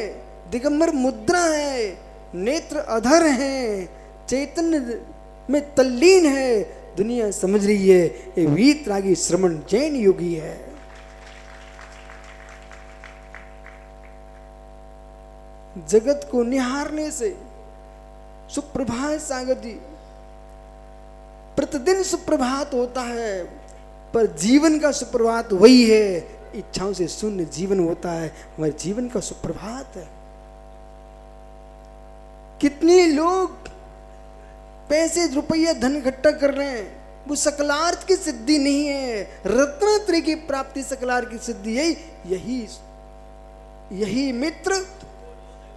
दिगंबर मुद्रा है, नेत्र अधर है, चैतन्य में तल्लीन है, दुनिया समझ रही है ये वीतरागी श्रमण जैन योगी है। जगत को निहारने से सुप्रभात सागर जी, प्रतिदिन सुप्रभात होता है, पर जीवन का सुप्रभात वही है, इच्छाओं से शून्य जीवन होता है, हमारे जीवन का सुप्रभात है। कितने लोग पैसे रुपये धन इकट्ठा कर रहे हैं, वो सकलार्थ की सिद्धि नहीं है, रत्नात्रय की प्राप्ति सकलार्थ की सिद्धि है। यही मित्र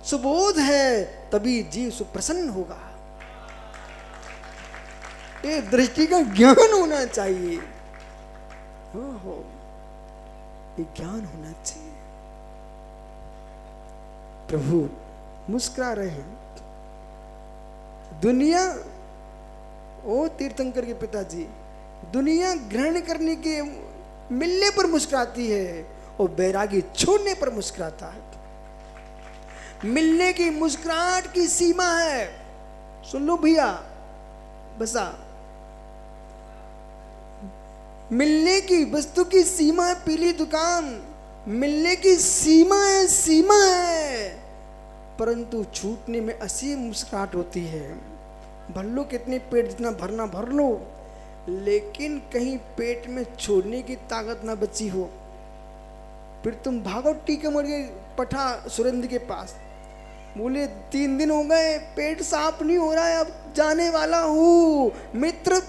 सुबोध है, तभी जीव सुप्रसन्न होगा। ये दृष्टि का ज्ञान होना चाहिए। हो ये ज्ञान होना चाहिए। प्रभु मुस्कुरा रहे हैं। दुनिया, ओ तीर्थंकर के पिताजी, दुनिया ग्रहण करने के मिलने पर मुस्कुराती है और बैरागी छोड़ने पर मुस्कुराता है। मिलने की मुस्कुराहट की सीमा है। सुन लो भैया, बसा मिलने की वस्तु की सीमा है, पीली दुकान, मिलने की सीमा है, परंतु छूटने में असीम मुस्कुराहट होती है। भर लो कितने पेट जितना भरना भर लो, लेकिन कहीं पेट में छोड़ने की ताकत ना बची हो, फिर तुम भागो टीके मर गए पठा सुरेंद्र के पास, बोले 3 दिन हो गए पेट साफ नहीं हो रहा है, अब जाने वाला हूँ। मित्र,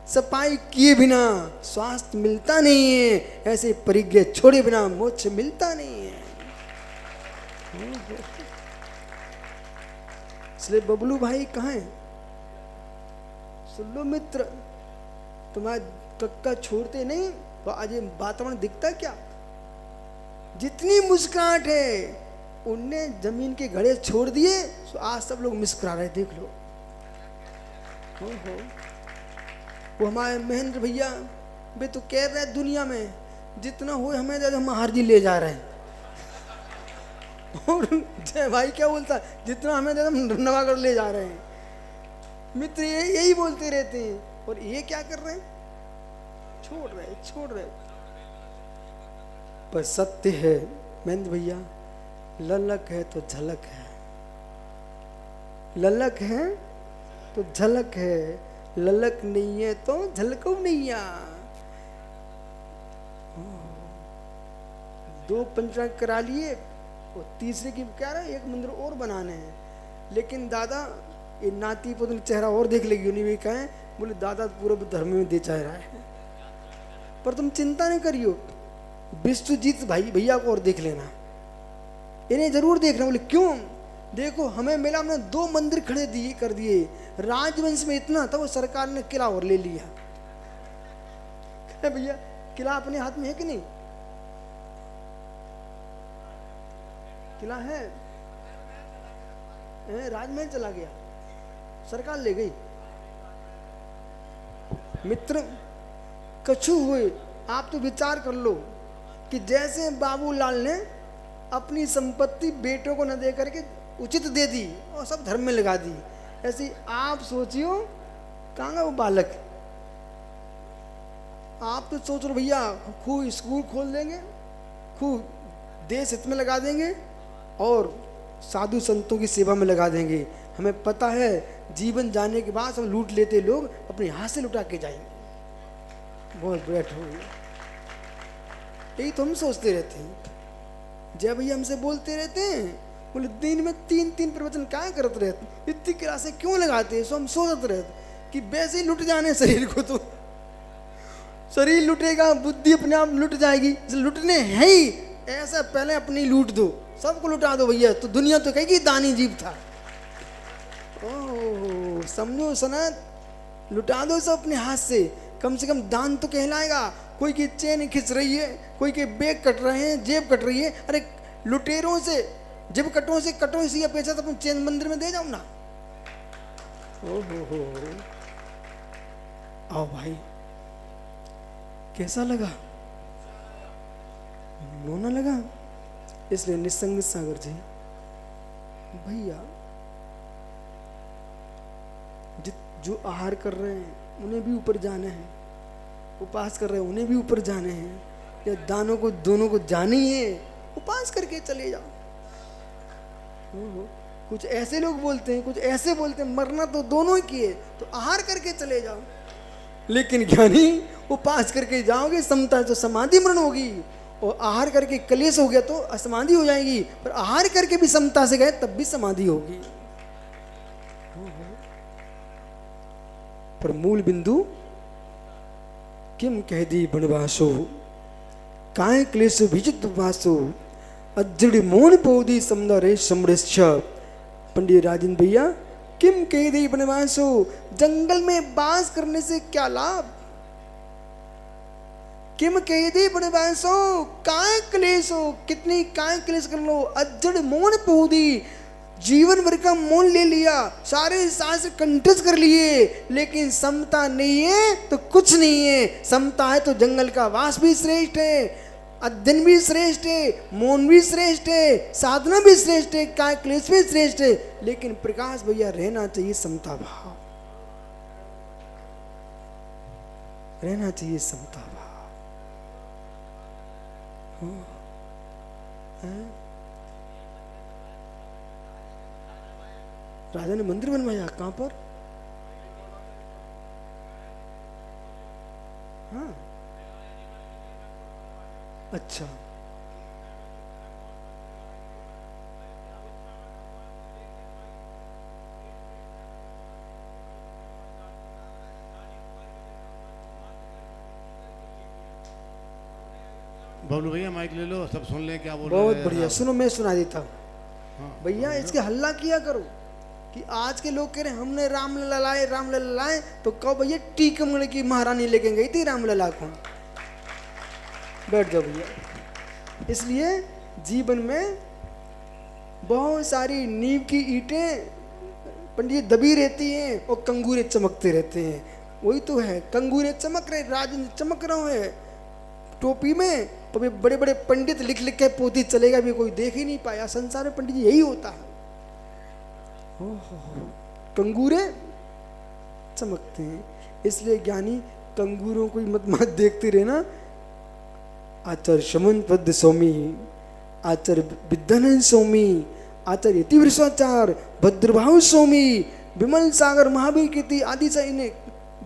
सफाई किए बिना स्वास्थ्य मिलता नहीं है, ऐसे परिज्ञा छोड़े बिना मोक्ष मिलता नहीं है। इसलिए बबलू भाई कहाँ हैं? सुन लो मित्र, तुम्हारा कक्का छोड़ते नहीं तो आज ये वातावरण दिखता क्या? जितनी मुस्कुराहट है, उनने जमीन के घड़े छोड़ दिए, तो आज सब लोग मुस्कुरा रहे, देख लो। हो वो हमारे महेंद्र भैया वे तो कह रहे हैं दुनिया में जितना हुए हमें दे दो, हम हारजी ले जा रहे हैं। और जय भाई क्या बोलता, जितना हमें दे दो हम नवागढ़ ले जा रहे हैं। मित्र यही बोलते रहते हैं, और ये क्या कर रहे हैं? छोड़ रहे। पर सत्य है महेंद्र भैया, ललक है तो झलक है, ललक है तो झलक है, ललक नहीं है तो झलको नहीं। 2 पंचराग करा लिए और तीसरे की क्या रहा, एक मंदिर और बनाने हैं। लेकिन दादा ये नाती पोतन चेहरा और देख लेगी, उन्हीं भी कहें, बोले दादा पूरा धर्म में दे चाह रहा है, पर तुम चिंता नहीं करियो, विश्वजीत भाई भैया को और देख लेना, इन्हें जरूर देखना। बोले क्यों? देखो हमें मिला, हमने 2 मंदिर खड़े कर दिए, राजवंश में इतना था, वो सरकार ने किला और ले लिया। भैया
किला अपने हाथ में है कि नहीं? किला है, राजमहल चला गया, सरकार ले गई। मित्र कछु हुए, आप तो विचार कर लो कि जैसे बाबूलाल ने अपनी संपत्ति बेटों को न दे करके उचित दे दी और सब धर्म में लगा दी, ऐसे आप सोचियो कहाँ गया वो बालक। आप तो सोच लो भैया खूब स्कूल खोल देंगे, खूब देश हित में लगा देंगे और साधु संतों की सेवा में लगा देंगे। हमें पता है जीवन जाने के बाद सब लूट लेते लोग अपने हाथ से लुटा के जाएंगे। बहुत बैठो, यही तो हम सोचते रहते हैं। जय भैया हमसे बोलते रहते हैं, बोले दिन में 3-3 प्रवचन क्या करते रहते, इतनी क्लासें क्यों लगाते हैं? सो हम सोचते रहते कि वैसे ही लुट जाने शरीर को, तो शरीर लुटेगा बुद्धि अपने आप लुट जाएगी। लुटने है ही ऐसा, पहले अपनी लूट दो, सबको लुटा दो भैया, तो दुनिया तो कहेगी दानी जीव था। ओह समझो सनत, लुटा दो सब अपने हाथ से, कम से कम दान तो कहलाएगा। कोई की चेन खिंच रही है, कोई के बैग कट रहे हैं, जेब कट रही है, अरे लुटेरों से जेब कटों से कटो, इसी अपेक्षा तो अपन चेन मंदिर में दे जाओ ना। ओहो, आओ भाई, कैसा लगा? रोना लगा? इसलिए निस्संग सागर जी भैया जो आहार कर रहे हैं उन्हें भी ऊपर जाना है, उपास कर रहे हैं उन्हें भी ऊपर जाने हैं, या दानों को दोनों को जानी है, उपास करके चले जाओ। कुछ ऐसे लोग बोलते हैं, कुछ ऐसे बोलते हैं मरना तो दोनों ही किए, तो आहार करके चले जाओ। लेकिन ज्ञानी उपास करके जाओगे, समता तो समाधि मरण होगी, और आहार करके कलेश हो गया तो असमाधि हो जाएगी, पर आहार करके भी समता से गए तब भी समाधि होगी। पर मूल बिंदु किम कह दी बनवासो, काय क्लेश विजित वासो, अज्जड़ मौन पौधी समदरे समृक्ष। पंडित राजेंद्र भैया, किम कह दी बनवासो, जंगल में वास करने से क्या लाभ? किम कह दी बनवासो, काय क्लेश हो, कितनी काय क्लेश कर लो, अज्जड़ मौन पौधी, जीवन भर का मौन ले लिया, सारे शास्त्र कंठस्थ कर लिए, लेकिन समता नहीं है तो कुछ नहीं है। समता है तो जंगल का वास भी श्रेष्ठ है, अध्ययन भी श्रेष्ठ है, मौन भी श्रेष्ठ है, साधना भी श्रेष्ठ है, काय क्लेश भी श्रेष्ठ है, लेकिन प्रकाश भैया रहना चाहिए समता भाव, रहना चाहिए समता भाव। राजा ने मंदिर बनवाया, कहां पर? हाँ अच्छा,
बबलू भैया माइक ले लो, सब सुन ले क्या बोल रहे
बहुत
हैं।
बढ़िया, सुनो मैं सुना देता हूँ।
हाँ,
भैया इसके हल्ला किया करो कि आज के लोग कह रहे हैं हमने रामलला लाए, रामलला लाए, तो कहो भैया टीकमगढ़ की महारानी लेके गई थी रामलला को। बैठ जाओ भैया। इसलिए जीवन में बहुत सारी नींव की ईंटें पंडित दबी रहती हैं और कंगूरे चमकते रहते हैं। वही तो है, कंगूरे चमक रहे, राजेंद्र चमक रहे हैं टोपी में, तो बड़े बड़े पंडित लिख लिख के पोती चलेगा भी कोई देख ही नहीं पाया। संसार में पंडित यही होता है, कंगूरे चमकते हैं। इसलिए ज्ञानी कंगूरों को मत देखते रहना। आचार्य शमन पद स्वामी, आचार्य विद्यानंद स्वामी, आचार्य यतिवृषाचार, भद्रभाव स्वामी, विमल सागर, महावीर कीर्ति आदि से इन्हें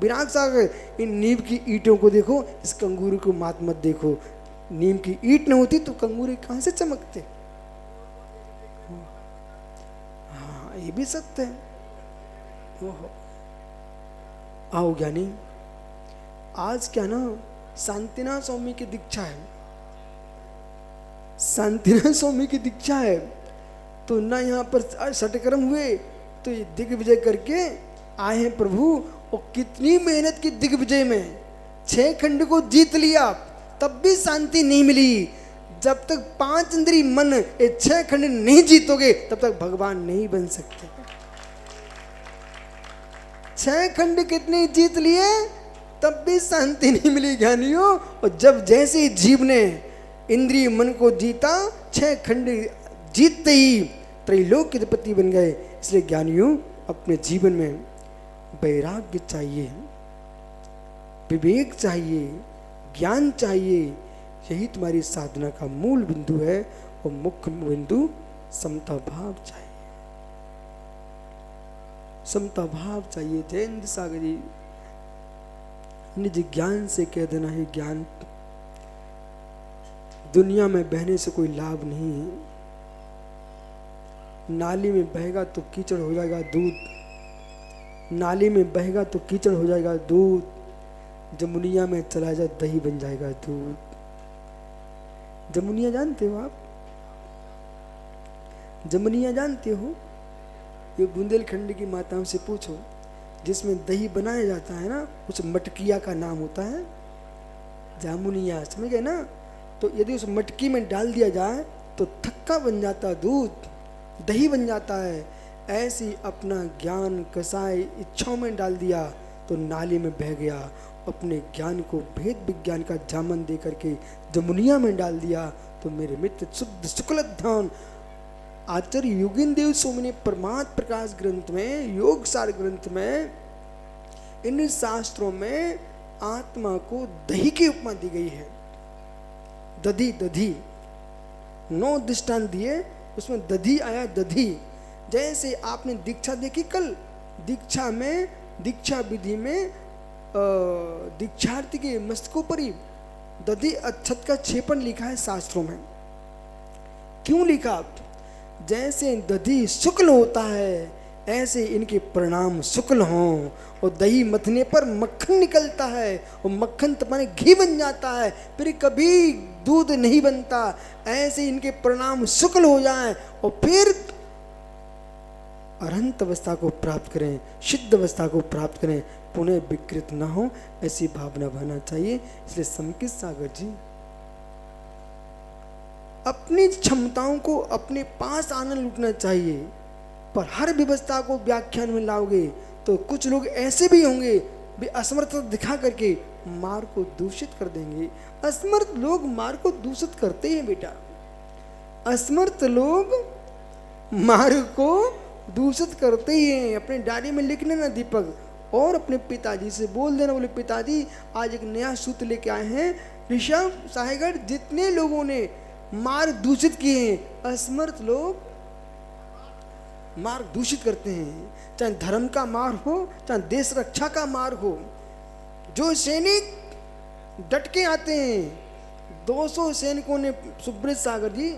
विराग सागर, इन नीम की ईंटों को देखो, इस कंगूरे को मत देखो। नीम की ईंट न होती तो कंगूरे कहां से चमकते? हाँ ये भी सत्य है। ओहो, आओ ज्ञानी, आज क्या ना शांतिनाथ स्वामी की दीक्षा है, शांतिनाथ स्वामी की दीक्षा है। तो ना यहाँ पर सटकर्म हुए तो ये दिग्विजय करके आए हैं प्रभु, और कितनी मेहनत की दिग्विजय में 6 खंड को जीत लिया। तब भी शांति नहीं मिली। जब तक 5 इंद्रिय मन ये 6 खंड नहीं जीतोगे तब तक भगवान नहीं बन सकते। 6 खंड कितने जीत लिए तब भी शांति नहीं मिली ज्ञानियों। और जब जैसे ही जीव ने इंद्रिय मन को जीता 6 खंड जीतते ही त्रैलोक्य के पति बन गए। इसलिए ज्ञानियों अपने जीवन में वैराग्य चाहिए, विवेक चाहिए, ज्ञान चाहिए। यही तुम्हारी साधना का मूल बिंदु है। और मुख्य बिंदु समता भाव चाहिए, समता भाव चाहिए। जयंत सागर जी निज ज्ञान से कह देना है, ज्ञान दुनिया में बहने से कोई लाभ नहीं है। नाली में बहेगा तो कीचड़ हो जाएगा दूध, नाली में बहेगा तो कीचड़ हो जाएगा दूध। जमुनिया में चला जाए दही बन जाएगा दूध। जमुनिया जानते हो आप? जमुनिया जानते हो? ये बुंदेलखंड की माताओं से पूछो, जिसमें दही बनाया जाता है ना, उस मटकिया का नाम होता है जामुनिया, समझ गए ना? तो यदि उस मटकी में डाल दिया जाए तो थक्का बन जाता दूध, दही बन जाता है। ऐसी अपना ज्ञान कसाई इच्छाओं में डाल दिया तो नाली में बह गया। अपने ज्ञान को भेद विज्ञान का जामन दे करके जमुनिया में डाल दिया तो मेरे मित्र शुद्ध शुक्ल ध्यान। आचार्य योगेंद्र देव स्वामी ने परमार्थ प्रकाश ग्रंथ में, योग सार ग्रंथ में, इन शास्त्रों में आत्मा को दही की उपमा दी गई है। दधी दधी 9 दृष्टांत दिए, उसमें दधी आया। दधी जैसे आपने दीक्षा देखी कल, दीक्षा में, दीक्षा विधि में दीक्षार्थी के मस्तकों पर ही दधी अक्षत का क्षेपण लिखा है शास्त्रों में। क्यों लिखा? जैसे दधी शुक्ल होता है ऐसे इनके परिणाम शुक्ल हों। और दही मथने पर मक्खन निकलता है और मक्खन तमाने घी बन जाता है, फिर कभी दूध नहीं बनता। ऐसे इनके परिणाम शुक्ल हो जाएं और फिर अरहंत अवस्था को प्राप्त करें, सिद्ध अवस्था को प्राप्त करें, पुनः विकृत ना हो, ऐसी भावना बना चाहिए। इसलिए समकित सागर जी अपनी क्षमताओं को अपने पास आनंद लूटना चाहिए। पर हर व्यवस्था को व्याख्यान में लाओगे तो कुछ लोग ऐसे भी होंगे भी असमर्थता दिखा करके मार्ग को दूषित कर देंगे। असमर्थ लोग मार्ग को दूषित करते हैं बेटा, असमर्थ लोग मार्ग को दूषित करते ही हैं। अपने डायरी में लिख लेना दीपक, और अपने पिताजी से बोल देना, बोले पिताजी आज एक नया सूत्र लेके आए हैं, ऋषभ साहेगढ़ जितने लोगों ने मार्ग दूषित किए हैं, असमर्थ लोग मार्ग दूषित करते हैं। चाहे धर्म का मार्ग हो, चाहे देश रक्षा का मार्ग हो। जो सैनिक डट के आते हैं, 200 सैनिकों ने सुब्रत सागर जी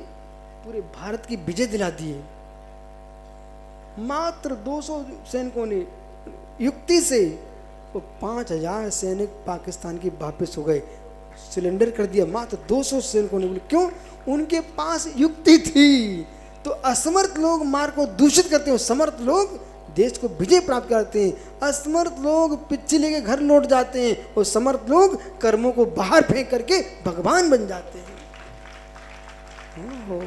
पूरे भारत की विजय दिला दी है। मात्र 200 सैनिकों ने युक्ति से, वो 5000 सैनिक पाकिस्तान की वापस हो गए, सिलेंडर कर दिया। मात्र 200 सैनिकों ने, बोले क्यों? उनके पास युक्ति थी। तो असमर्थ लोग मार्ग को दूषित करते हैं, समर्थ लोग देश को विजय प्राप्त करते हैं। असमर्थ लोग पिच्ची लेके घर लौट जाते हैं और समर्थ लोग कर्मों को बाहर फेंक करके भगवान बन जाते हैं। ओहो,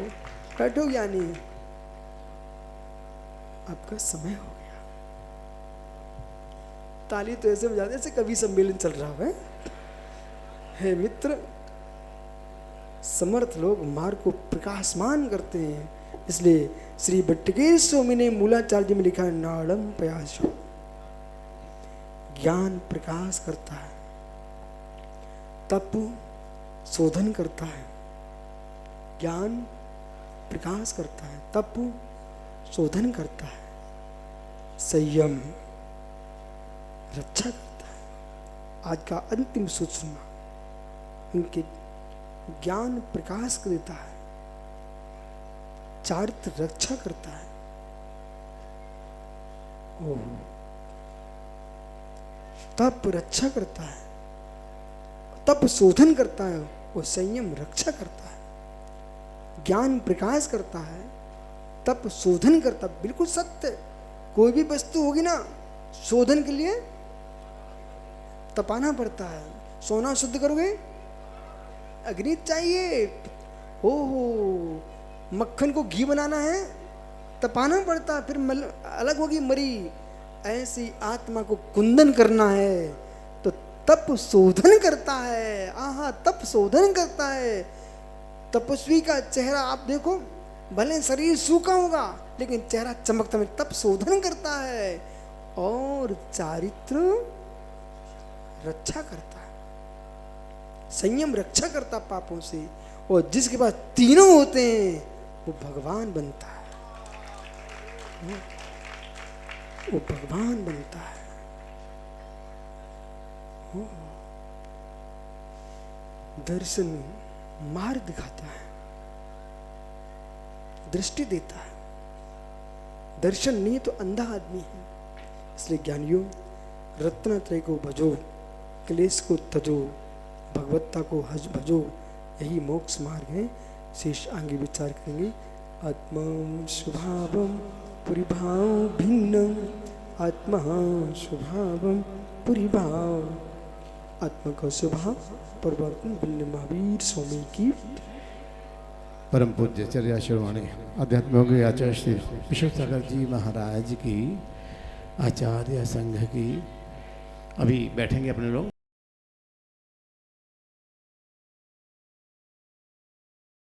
बैठो ज्ञानी, आपका समय हो गया। ताली तो ऐसे बजाते जैसे कवि सम्मेलन चल रहा है। हे मित्र, समर्थ लोग मार्ग को प्रकाशमान करते हैं। इसलिए श्री भट्टकेश्वर स्वामी ने मूलाचार्य में लिखा है, नाड़म प्रयासो, ज्ञान प्रकाश करता है, तप शोधन करता है। ज्ञान प्रकाश करता है, तप शोधन करता है, संयम रक्षा करता है। आज का अंतिम सूचना उनके ज्ञान प्रकाश कर देता है, चारित्र रक्षा करता है। ओह, तप रक्षा करता है, तप शोधन करता है, वो संयम रक्षा करता है। ज्ञान प्रकाश करता है, तप शोधन करता है। बिल्कुल सत्य। कोई भी वस्तु होगी ना, शोधन के लिए तपाना पड़ता है। सोना शुद्ध करोगे अग्नि चाहिए। हो मक्खन को घी बनाना है, तपाना पड़ता है, फिर अलग होगी मरी। ऐसी आत्मा को कुंदन करना है तो तप शोधन करता है। आहा, तप शोधन करता है। तपस्वी का चेहरा आप देखो, भले शरीर सूखा होगा लेकिन चेहरा चमकता है, तप शोधन करता है और चारित्र रक्षा करता है, संयम रक्षा करता पापों से। और जिसके पास तीनों होते हैं वो भगवान बनता है, वो भगवान बनता है। दर्शन मार्ग दिखाता है, दृष्टि देता है। दर्शन नहीं तो अंधा आदमी है। इसलिए ज्ञानियों, रत्नत्रय को भजो, क्लेश को तजो, भगवत्ता को हज भजो, यही मोक्ष मार्ग है। शेष आगे विचार करेंगे। आत्मा स्वभावम पुरिभाव भिन्नम, आत्मा स्वभावम पुरिभाव। आत्मा का स्वभाव परिवर्तन भिन्न। महावीर स्वामी की
परम पूज्य चर्या शिरोमणि अध्यात्म योगी आचार्य श्री विश्व सागर जी महाराज की, आचार्य संघ की। अभी बैठेंगे अपने लोग।